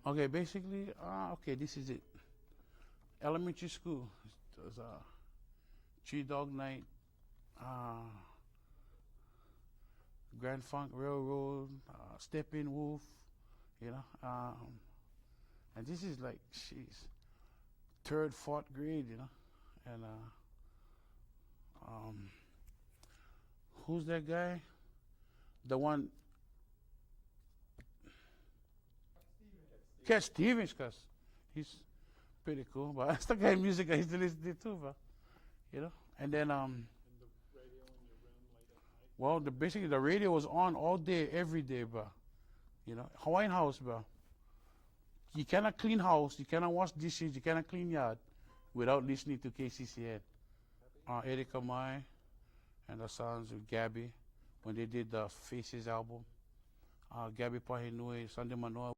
Okay, basically, okay, this is it. Elementary school. It was Three Dog Night, uh, Grand Funk Railroad, Stepping Wolf, you know. And this is like, she's third, fourth grade, you know. And um, who's that guy? The one, Cat Stevens, cause he's pretty cool. But that's the kind of music I used to listen to too, bro. You know. And then well, basically the radio was on all day, every day, bro. You know, Hawaiian house, bro. You cannot clean house, you cannot wash dishes, you cannot clean yard without listening to KCCN. Eddie Kamae and the songs with Gabby when they did the Faces album. Gabby Pahinui, Sunday Manoa.